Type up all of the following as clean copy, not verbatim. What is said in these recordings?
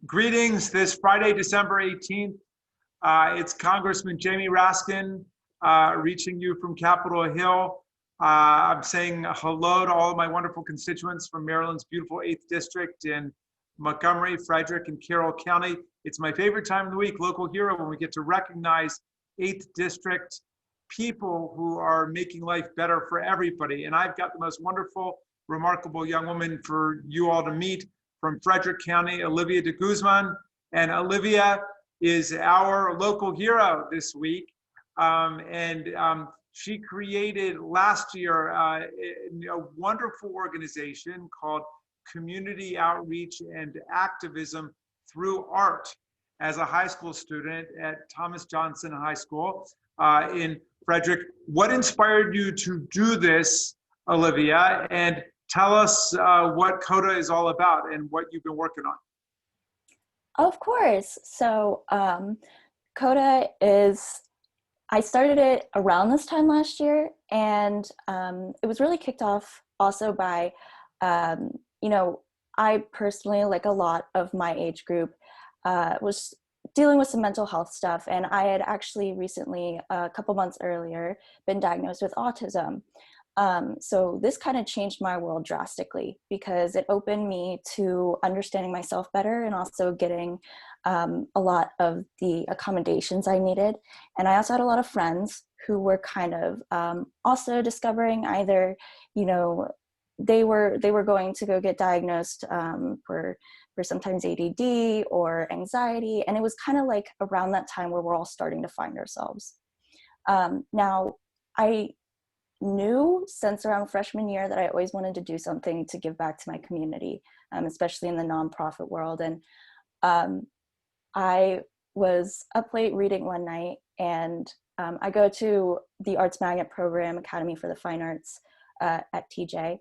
Greetings this Friday, December 18th. It's Congressman Jamie Raskin reaching you from Capitol Hill. I'm saying hello to all of my wonderful constituents from Maryland's beautiful 8th District in Montgomery, Frederick, and Carroll County. It's my favorite time of the week, Local Hero, when we get to recognize 8th District people who are making life better for everybody. And I've got the most wonderful, remarkable young woman for you all to meet from Frederick County, Olivia de Guzman. And Olivia is our local hero this week. She created last year a wonderful organization called Community Outreach and Activism Through Art as a high school student at Thomas Johnson High School in Frederick. What inspired you to do this, Olivia? And tell us what COATA is all about and what you've been working on. Of course. So COATA is, I started it around this time last year, and it was really kicked off also by, I personally, like a lot of my age group, was dealing with some mental health stuff. And I had actually recently, a couple months earlier, been diagnosed with autism. So this kind of changed my world drastically because it opened me to understanding myself better and also getting a lot of the accommodations I needed. And I also had a lot of friends who were kind of also discovering either, they were going to go get diagnosed for sometimes ADD or anxiety. And it was kind of like around that time where we're all starting to find ourselves. Now, I knew since around freshman year that I always wanted to do something to give back to my community, especially in the nonprofit world. And I was up late reading one night, and I go to the Arts Magnet Program, Academy for the Fine Arts at TJ.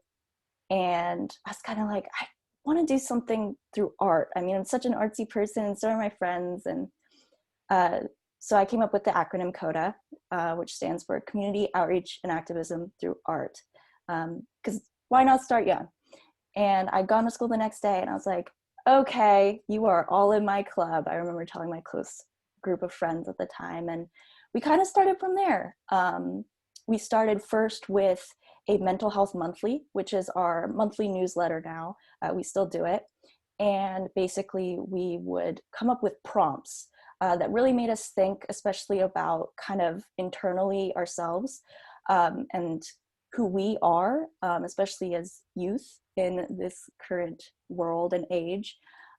And I was kind of like, I want to do something through art. I mean, I'm such an artsy person, so are my friends. And so I came up with the acronym COATA, which stands for Community Outreach and Activism Through Art. Because why not start young? And I'd gone to school the next day, and I was like, okay, you are all in my club. I remember telling my close group of friends at the time, and we kind of started from there. We started first with a mental health monthly, which is our monthly newsletter now. We still do it. And basically we would come up with prompts that really made us think, especially about kind of internally ourselves and who we are, especially as youth in this current world and age.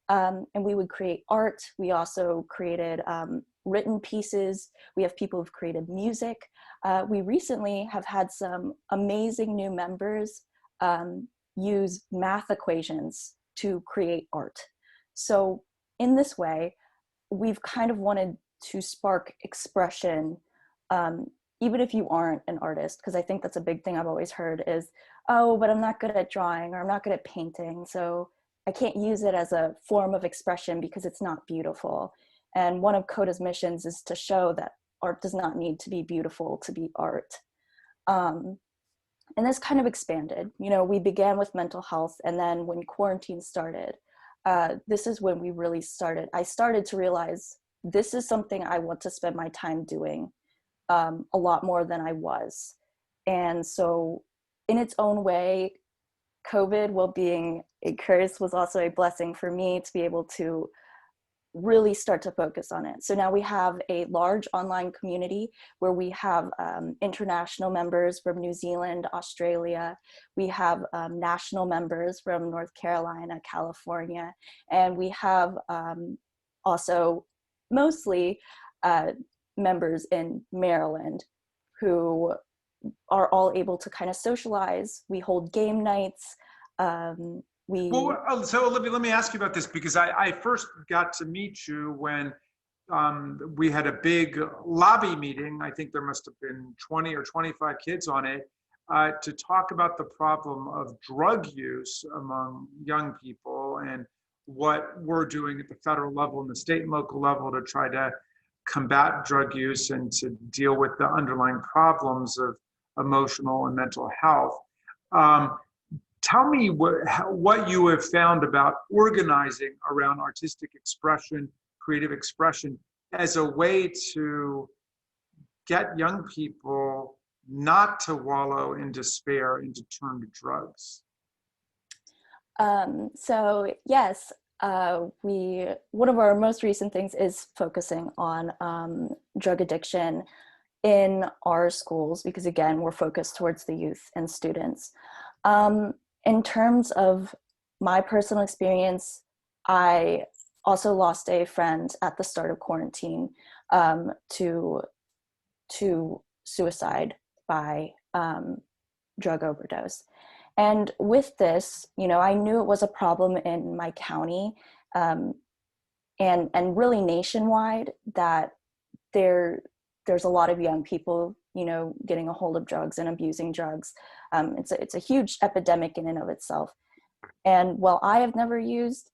And we would create art. We also created written pieces. We have people who've created music. We recently have had some amazing new members use math equations to create art. So in this way, we've kind of wanted to spark expression, even if you aren't an artist, because I think that's a big thing I've always heard is, oh, but I'm not good at drawing or I'm not good at painting, so I can't use it as a form of expression because it's not beautiful. And one of COATA's missions is to show that art does not need to be beautiful to be art. And this kind of expanded. We began with mental health, and then when quarantine started, this is when we really started. I started to realize this is something I want to spend my time doing a lot more than I was. And so in its own way, COVID, while being a curse, was also a blessing for me to be able to really start to focus on it. So now we have a large online community where we have international members from New Zealand, Australia. We have national members from North Carolina, California, and we have also mostly members in Maryland who are all able to kind of socialize. We hold game nights. So Olivia, let me ask you about this, because I first got to meet you when we had a big lobby meeting. I think there must have been 20 or 25 kids on it to talk about the problem of drug use among young people and what we're doing at the federal level and the state and local level to try to combat drug use and to deal with the underlying problems of emotional and mental health. tell me what you have found about organizing around artistic expression, creative expression, as a way to get young people not to wallow in despair and to turn to drugs. So yes, one of our most recent things is focusing on drug addiction in our schools, because again, we're focused towards the youth and students. In terms of my personal experience, I also lost a friend at the start of quarantine to suicide by drug overdose. And with this, I knew it was a problem in my county, and really nationwide, that there's a lot of young people, getting a hold of drugs and abusing drugs. It's a huge epidemic in and of itself. And while I have never used,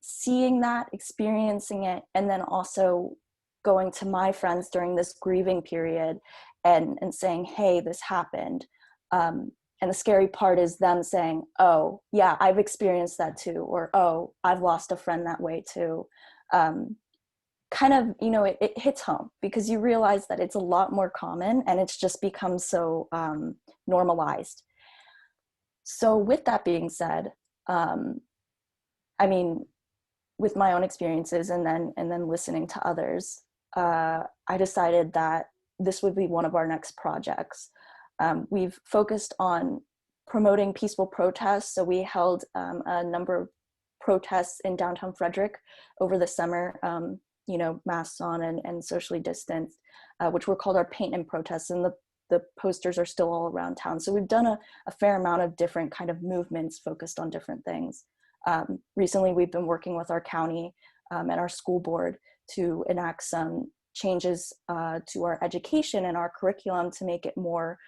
seeing that, experiencing it, and then also going to my friends during this grieving period and saying, hey, this happened. And the scary part is them saying, oh, yeah, I've experienced that too. Or, oh, I've lost a friend that way too. Kind of, it hits home, because you realize that it's a lot more common and it's just become so normalized. So with that being said, with my own experiences and then listening to others, I decided that this would be one of our next projects. We've focused on promoting peaceful protests. So we held a number of protests in downtown Frederick over the summer, masks on and socially distanced, which were called our paint and protests. And the posters are still all around town. So we've done a fair amount of different kind of movements focused on different things. Recently, we've been working with our county and our school board to enact some changes to our education and our curriculum to make it more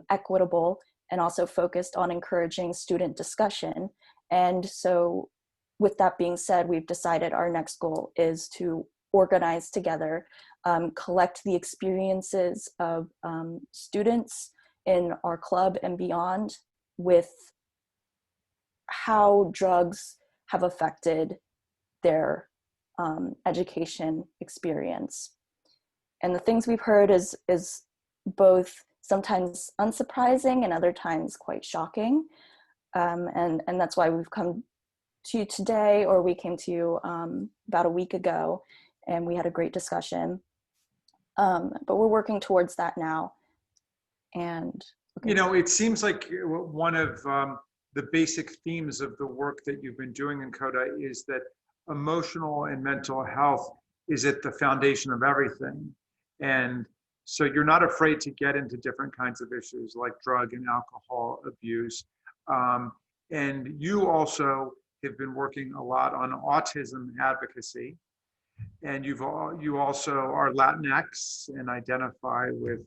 equitable, and also focused on encouraging student discussion. And so with that being said, we've decided our next goal is to organize together, collect the experiences of students in our club and beyond with how drugs have affected their education experience. And the things we've heard is both sometimes unsurprising and other times quite shocking. And that's why we've come to you today, or we came to you about a week ago, and we had a great discussion. But we're working towards that now. And it seems like one of the basic themes of the work that you've been doing in COATA is that emotional and mental health is at the foundation of everything. And so you're not afraid to get into different kinds of issues like drug and alcohol abuse. And you also have been working a lot on autism advocacy. And you also are Latinx and identify with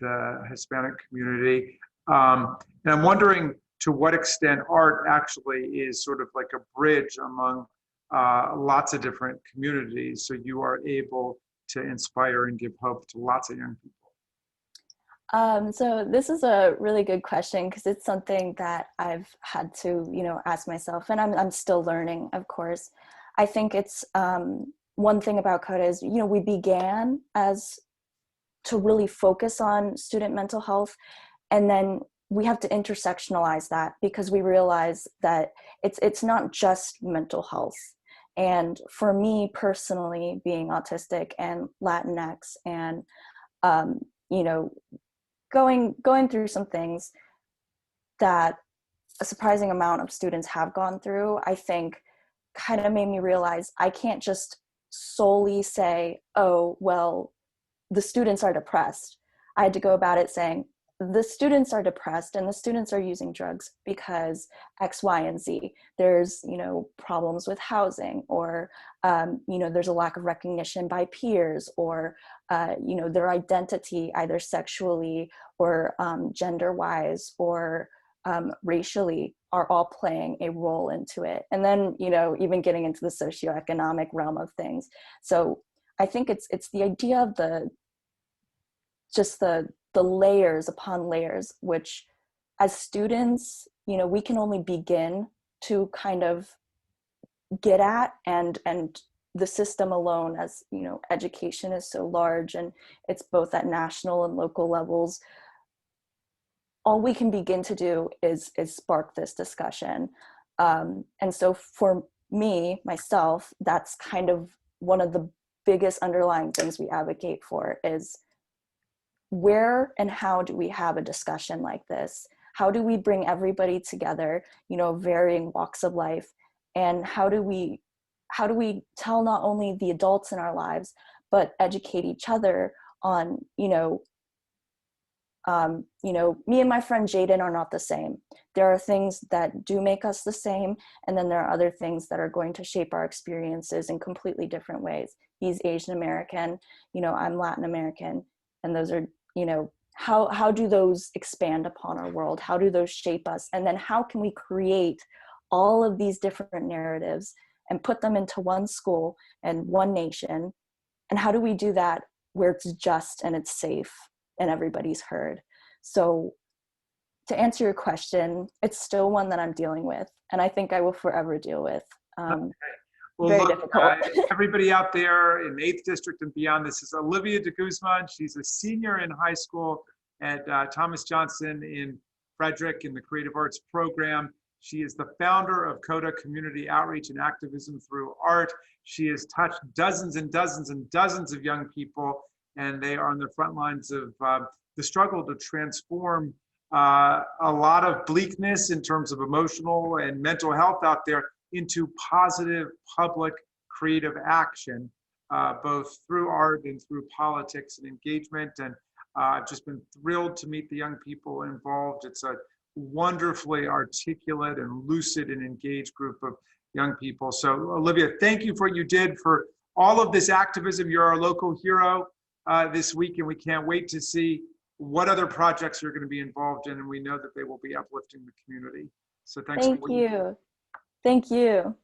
the Hispanic community. And I'm wondering to what extent art actually is sort of like a bridge among lots of different communities, so you are able to inspire and give hope to lots of young people. So this is a really good question, because it's something that I've had to, ask myself, and I'm still learning, of course. I think it's one thing about COATA is, we began as to really focus on student mental health, and then we have to intersectionalize that, because we realize that it's not just mental health. And for me personally, being autistic and Latinx and, going through some things that a surprising amount of students have gone through, I think kind of made me realize I can't just solely say, oh, well, the students are depressed. I had to go about it saying, the students are depressed and the students are using drugs because X, Y, and Z. There's, problems with housing, or, there's a lack of recognition by peers, or, their identity, either sexually or gender-wise or racially, are all playing a role into it. And then, even getting into the socioeconomic realm of things. So I think it's the idea of the layers upon layers, which as students you know, we can only begin to kind of get at, and the system alone, as you know, education is so large and it's both at national and local levels. All we can begin to do is spark this discussion. And so for me, myself, that's kind of one of the biggest underlying things we advocate for, is where and how do we have a discussion like this? How do we bring everybody together, you know, varying walks of life? And how do we tell not only the adults in our lives, but educate each other on, me and my friend Jaden are not the same. There are things that do make us the same, and then there are other things that are going to shape our experiences in completely different ways. He's Asian American, I'm Latin American, and those are, how do those expand upon our world? How do those shape us? And then how can we create all of these different narratives and put them into one school and one nation? And how do we do that where it's just and it's safe and everybody's heard? So to answer your question, it's still one that I'm dealing with, and I think I will forever deal with. Okay. Well, very look, difficult. everybody out there in the 8th District and beyond, this is Olivia de Guzman. She's a senior in high school at Thomas Johnson in Frederick in the Creative Arts program. She is the founder of COATA Community Outreach and Activism Through Art. She has touched dozens and dozens and dozens of young people, and they are on the front lines of the struggle to transform a lot of bleakness in terms of emotional and mental health out there into positive public creative action, both through art and through politics and engagement. And I've just been thrilled to meet the young people involved. It's a wonderfully articulate and lucid and engaged group of young people. So Olivia, thank you for what you did for all of this activism. You're our local hero this week, and we can't wait to see what other projects you're going to be involved in, and we know that they will be uplifting the community. So thanks. Thank you. Thank you.